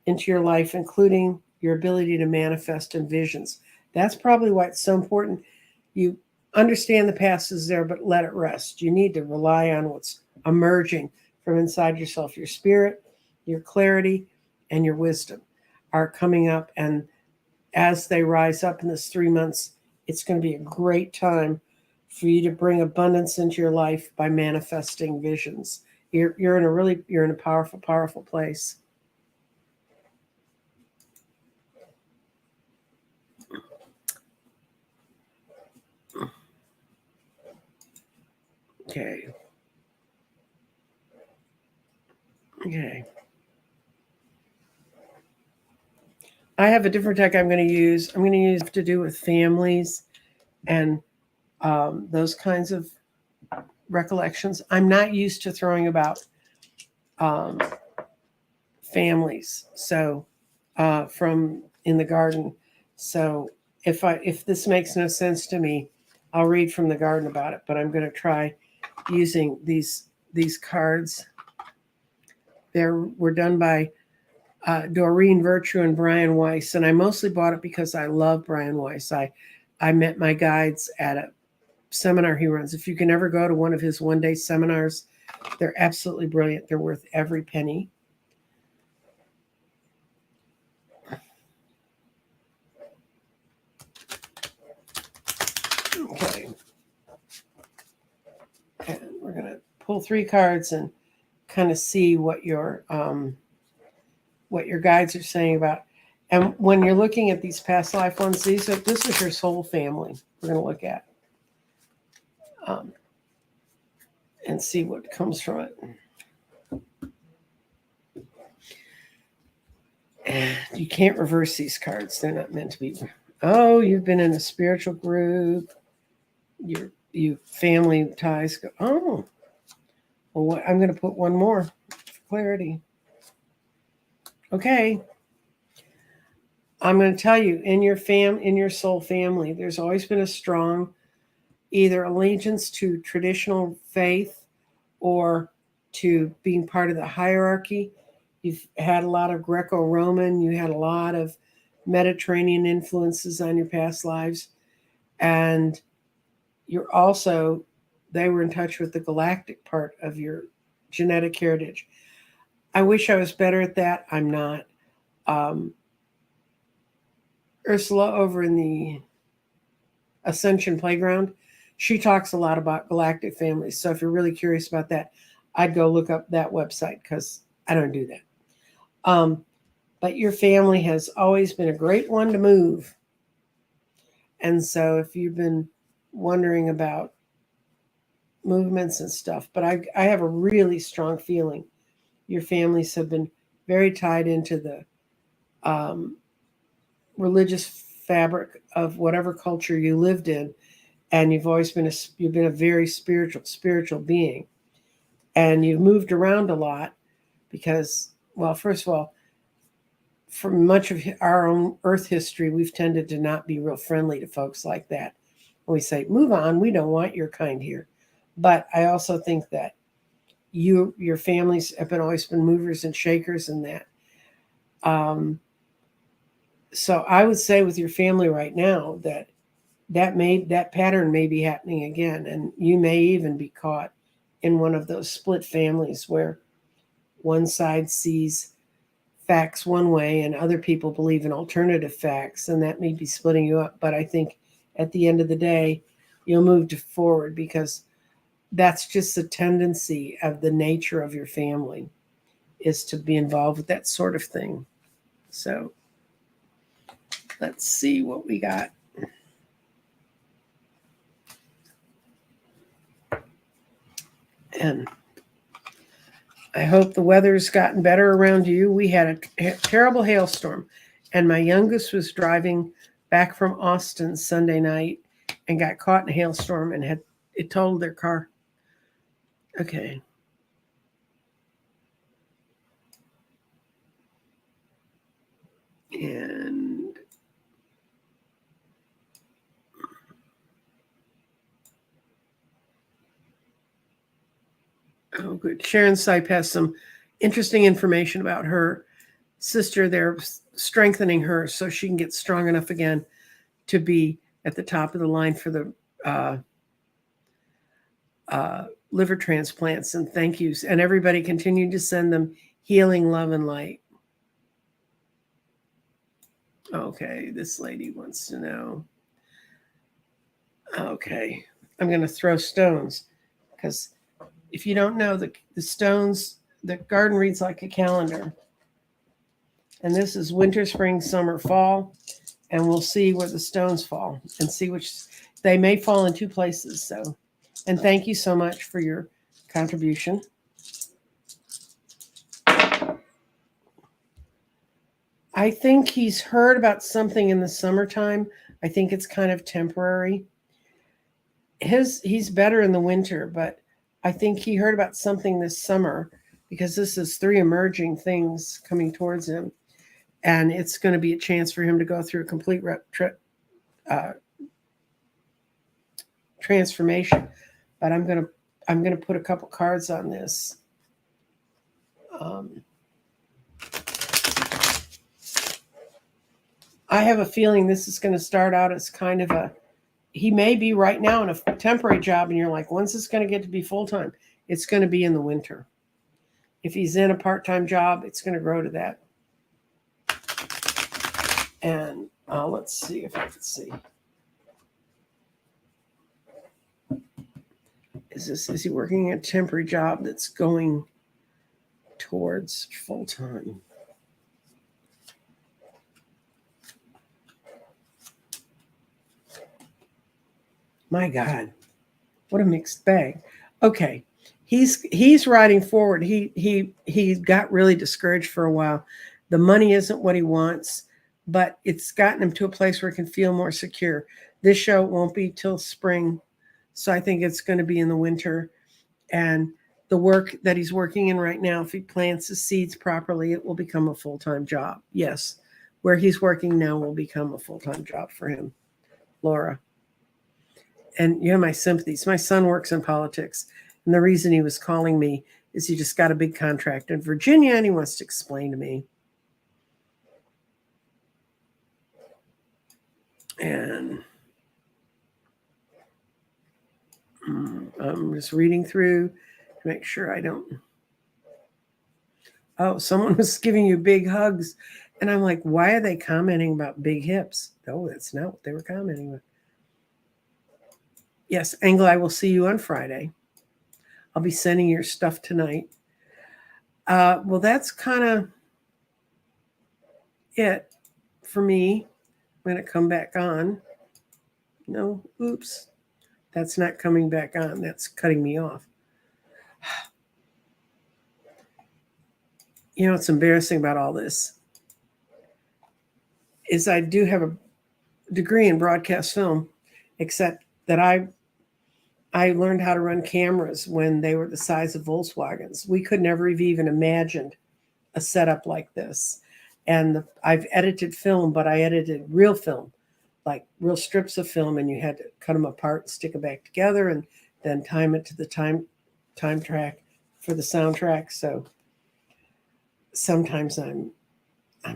into your life, including your ability to manifest in visions. That's probably why it's so important. You understand the past is there, but let it rest. You need to rely on what's emerging from inside yourself. Your spirit, your clarity, and your wisdom are coming up. And as they rise up in this 3 months, it's going to be a great time for you to bring abundance into your life by manifesting visions. You're in a powerful place. Okay. Okay. I have a different deck I'm going to use. I'm going to use to do with families and those kinds of recollections. I'm not used to throwing about um, families. So from in the garden. So if this makes no sense to me, I'll read from the garden about it. But I'm going to try using these cards. They were done by Doreen Virtue and Brian Weiss, and I mostly bought it because I love Brian Weiss. I met my guides at a seminar he runs. If you can ever go to one of his one-day seminars, They're absolutely brilliant. They're worth every penny. Okay. And we're going to pull 3 cards and kind of see what your guides are saying about. And when you're looking at these past life ones, this is your soul family we're going to look at and see what comes from it. And you can't reverse these cards. They're not meant to be. Oh, you've been in a spiritual group. You family ties go. Oh, well, I'm going to put one more for clarity. Okay. I'm going to tell you, in your soul family, there's always been a strong either allegiance to traditional faith or to being part of the hierarchy. You've had a lot of Greco-Roman, you had a lot of Mediterranean influences on your past lives, and they were in touch with the galactic part of your genetic heritage. I wish I was better at that. I'm not. Ursula over in the Ascension Playground, she talks a lot about galactic families. So if you're really curious about that, I'd go look up that website because I don't do that. But your family has always been a great one to move. And so if you've been wondering about movements and stuff, but I have a really strong feeling your families have been very tied into the religious fabric of whatever culture you lived in, and you've been a very spiritual being, and you've moved around a lot because, well, first of all, for much of our own Earth history, we've tended to not be real friendly to folks like that. We say, move on, we don't want your kind here. But I also think that your families have always been movers and shakers in that. So I would say with your family right now that pattern may be happening again, and you may even be caught in one of those split families where one side sees facts one way and other people believe in alternative facts, and that may be splitting you up. But I think at the end of the day, you'll move forward because that's just the tendency of the nature of your family is to be involved with that sort of thing. So let's see what we got. And I hope the weather's gotten better around you. We had a terrible hailstorm, and my youngest was driving back from Austin Sunday night and got caught in a hailstorm and it totaled their car. Okay. And oh, good. Sharon Sipe has some interesting information about her sister. They're strengthening her so she can get strong enough again to be at the top of the line for the liver transplants. And thank yous. And everybody continue to send them healing, love, and light. Okay, this lady wants to know. Okay, I'm going to throw stones because if you don't know, the stones, the garden reads like a calendar. And this is winter, spring, summer, fall. And we'll see where the stones fall and see which they may fall in 2 places. So, and thank you so much for your contribution. I think he's heard about something in the summertime. I think it's kind of temporary. He's better in the winter, but I think he heard about something this summer because this is 3 emerging things coming towards him. And it's going to be a chance for him to go through a complete transformation. But I'm going to put a couple cards on this. I have a feeling this is going to start out as kind of he may be right now in a temporary job, and you're like, when's this going to get to be full time? it's going to be in the winter. If he's in a part-time job, it's going to grow to that. And let's see if I can see. Is he working a temporary job that's going towards full-time? My God, what a mixed bag. Okay, he's riding forward. He got really discouraged for a while. The money isn't what he wants, but it's gotten him to a place where he can feel more secure. This show won't be till spring, so I think it's going to be in the winter. And the work that he's working in right now, if he plants his seeds properly, it will become a full-time job. Yes, where he's working now will become a full-time job for him, Laura. And you have my sympathies. My son works in politics, and the reason he was calling me is he just got a big contract in Virginia, and he wants to explain to me. And I'm just reading through to make sure I don't. Oh, someone was giving you big hugs. And I'm like, why are they commenting about big hips? No, that's not what they were commenting about. Yes, Engel, I will see you on Friday. I'll be sending your stuff tonight. Well, that's kind of it for me. I'm going to come back on. No, oops. That's not coming back on. That's cutting me off. You know what's embarrassing about all this is I do have a degree in broadcast film, except that I learned how to run cameras when they were the size of Volkswagens. We could never have even imagined a setup like this. And I've edited film, but I edited real film, like real strips of film, and you had to cut them apart and stick them back together and then time it to the time track for the soundtrack. So sometimes I'm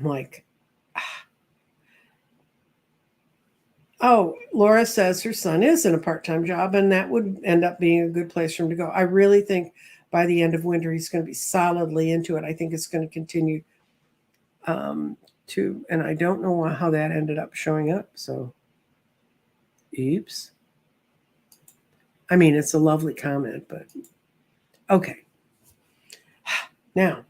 like, oh, Laura says her son is in a part-time job, and that would end up being a good place for him to go. I really think by the end of winter, he's going to be solidly into it. I think it's going to continue and I don't know how that ended up showing up. So, oops. I mean, it's a lovely comment, but okay. Now,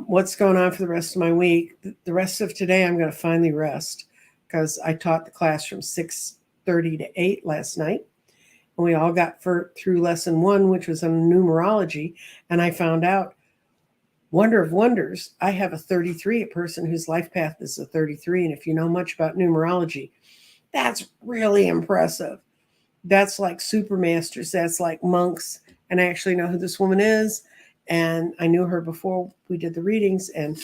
what's going on for the rest of my week? The rest of today, I'm going to finally rest because I taught the class from 6:30 to 8 last night. And we all got through lesson 1, which was on numerology. And I found out, wonder of wonders, I have a 33, a person whose life path is a 33. And if you know much about numerology, that's really impressive. That's like super masters. That's like monks. And I actually know who this woman is. And I knew her before we did the readings. And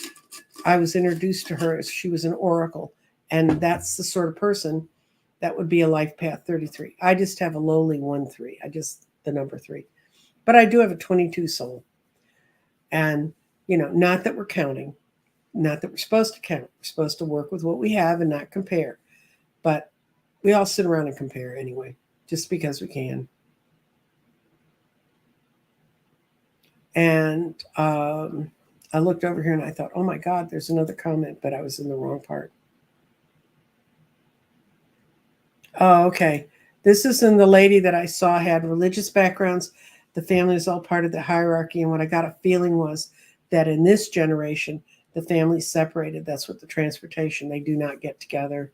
I was introduced to her as she was an oracle. And that's the sort of person that would be a life path 33. I just have a lowly 1-3. The number 3. But I do have a 22 soul. And, not that we're counting, not that we're supposed to count. We're supposed to work with what we have and not compare. But we all sit around and compare anyway, just because we can. And I looked over here and I thought, oh my God, there's another comment, but I was in the wrong part. Oh, okay. This is in the lady that I saw had religious backgrounds. The family is all part of the hierarchy. And what I got a feeling was that in this generation, the family's separated. That's what the transportation, they do not get together.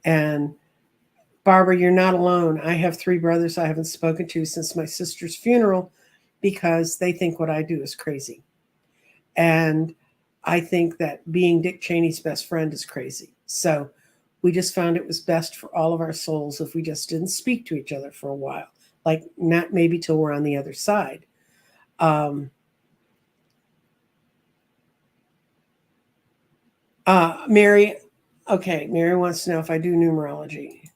And Barbara, you're not alone. I have 3 brothers I haven't spoken to since my sister's funeral because they think what I do is crazy. And I think that being Dick Cheney's best friend is crazy. So we just found it was best for all of our souls if we just didn't speak to each other for a while, like not maybe till we're on the other side. Mary, okay, Mary wants to know if I do numerology.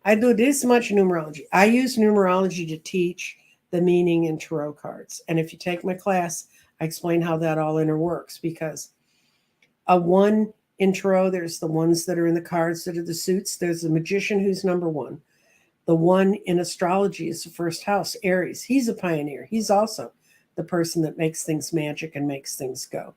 I do this much numerology. I use numerology to teach the meaning in tarot cards. And if you take my class, I explain how that all interworks because a 1 in tarot, there's the ones that are in the cards that are the suits. There's the magician who's number 1. The one in astrology is the first house, Aries. He's a pioneer. He's also the person that makes things magic and makes things go.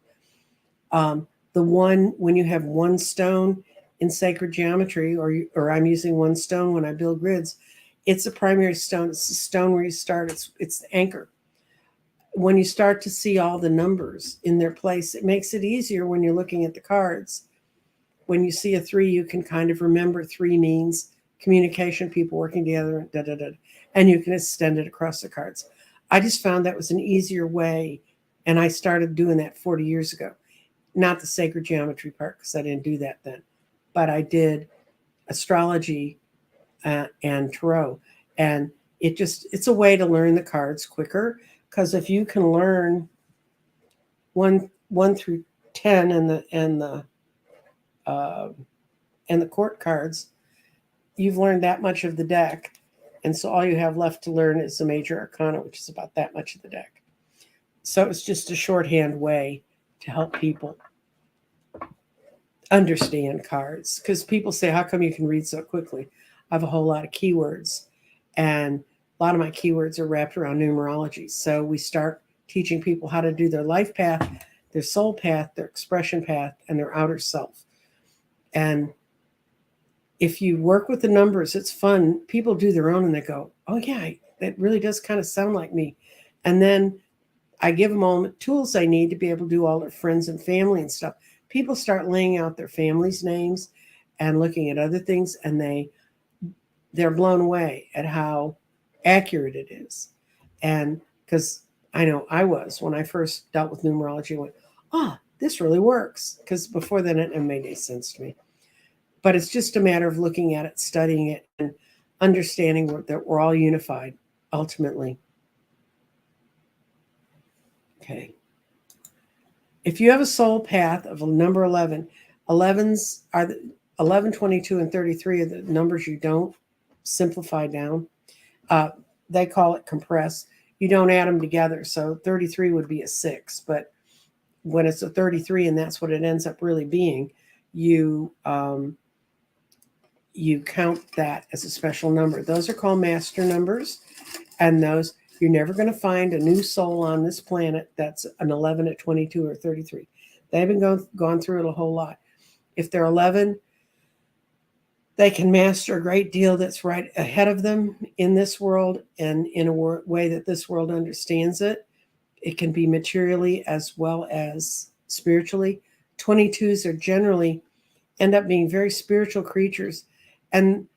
The one, when you have one stone in sacred geometry, or I'm using one stone when I build grids, it's a primary stone. It's the stone where you start. It's the anchor. When you start to see all the numbers in their place, it makes it easier when you're looking at the cards. When you see a 3, you can kind of remember 3 means communication, people working together, and you can extend it across the cards. I just found that was an easier way, and I started doing that 40 years ago. Not the sacred geometry part, because I didn't do that then, but I did astrology and tarot, and it's a way to learn the cards quicker. Because if you can learn 1 through 10 and the court cards, you've learned that much of the deck, and so all you have left to learn is the major arcana, which is about that much of the deck. So it's just a shorthand way to help people understand cards, because people say, how come you can read so quickly? I have a whole lot of keywords, and a lot of my keywords are wrapped around numerology. So we start teaching people how to do their life path, their soul path, their expression path, and their outer self. And if you work with the numbers, it's fun. People do their own and they go, oh yeah, that really does kind of sound like me. And then I give them all the tools they need to be able to do all their friends and family and stuff. People start laying out their family's names and looking at other things, and they're blown away at how accurate it is. And because I know I was, when I first dealt with numerology, I went, oh, this really works. Because before then, it made any sense to me. But it's just a matter of looking at it, studying it, and understanding that we're all unified, ultimately. Okay. If you have a soul path of number 11, 11s are 11, 22, and 33 are the numbers you don't simplify down. They call it compress. You don't add them together. So 33 would be a 6, but when it's a 33 and that's what it ends up really being, you count that as a special number. Those are called master numbers, and those, you're never going to find a new soul on this planet that's an 11 at 22 or 33. They haven't gone through it a whole lot. If they're 11, they can master a great deal that's right ahead of them in this world, and in a way that this world understands it. It can be materially as well as spiritually. 22s are generally end up being very spiritual creatures, and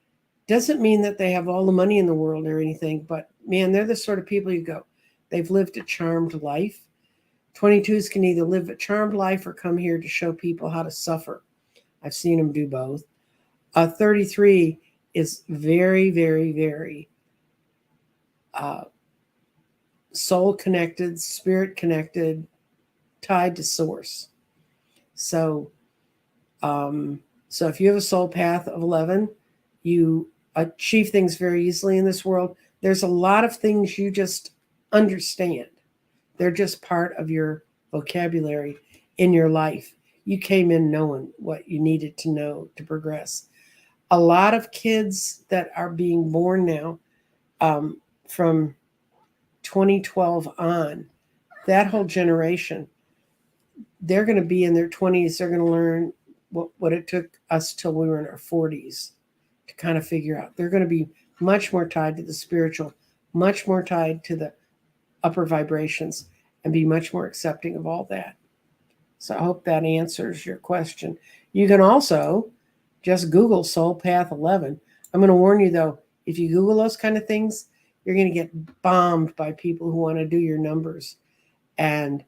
doesn't mean that they have all the money in the world or anything, but man, they're the sort of people you go, they've lived a charmed life. 22s can either live a charmed life or come here to show people how to suffer. I've seen them do both. 33 is very, very, very soul connected, spirit connected, tied to source. So if you have a soul path of 11, you achieve things very easily in this world. There's a lot of things you just understand. They're just part of your vocabulary in your life. You came in knowing what you needed to know to progress. A lot of kids that are being born now from 2012 on, that whole generation, they're going to be in their 20s. They're going to learn what it took us till we were in our 40s to kind of figure out. They're going to be much more tied to the spiritual, much more tied to the upper vibrations, and be much more accepting of all that. So I hope that answers your question. You can also just Google Soul Path 11. I'm going to warn you, though, if you Google those kind of things, you're going to get bombed by people who want to do your numbers. And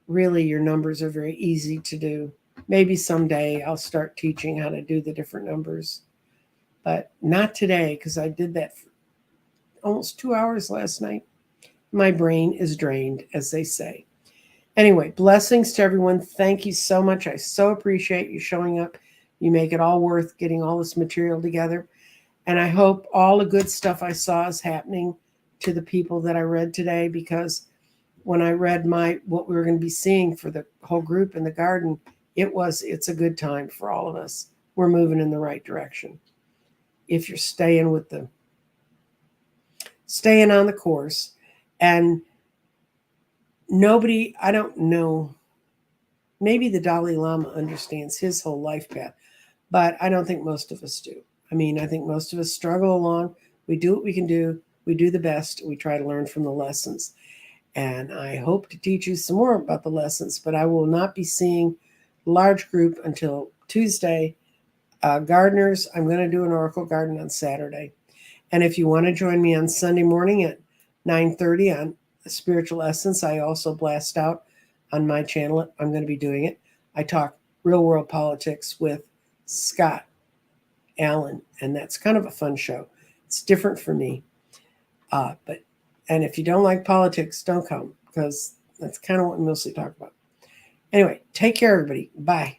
really, your numbers are very easy to do. Maybe someday I'll start teaching how to do the different numbers, but not today, because I did that for almost 2 hours last night. My brain is drained, as they say. Anyway, blessings to everyone. Thank you so much. I so appreciate you showing up. You make it all worth getting all this material together. And I hope all the good stuff I saw is happening to the people that I read today, because when I read what we were going to be seeing for the whole group in the garden, it's a good time for all of us. We're moving in the right direction if you're staying with the staying on the course. And nobody, I don't know, maybe the Dalai Lama understands his whole life path, but I don't think most of us do. I mean, I think most of us struggle along. We do what we can do. We do the best. We try to learn from the lessons. And I hope to teach you some more about the lessons, but I will not be seeing large group until Tuesday. Gardeners, I'm going to do an Oracle Garden on Saturday. And if you want to join me on Sunday morning at 9:30 on Spiritual Essence, I also blast out on my channel. I'm going to be doing it. I talk real world politics with Scott Allen, and that's kind of a fun show. It's different for me. And if you don't like politics, don't come, because that's kind of what we mostly talk about. Anyway, take care, everybody. Bye.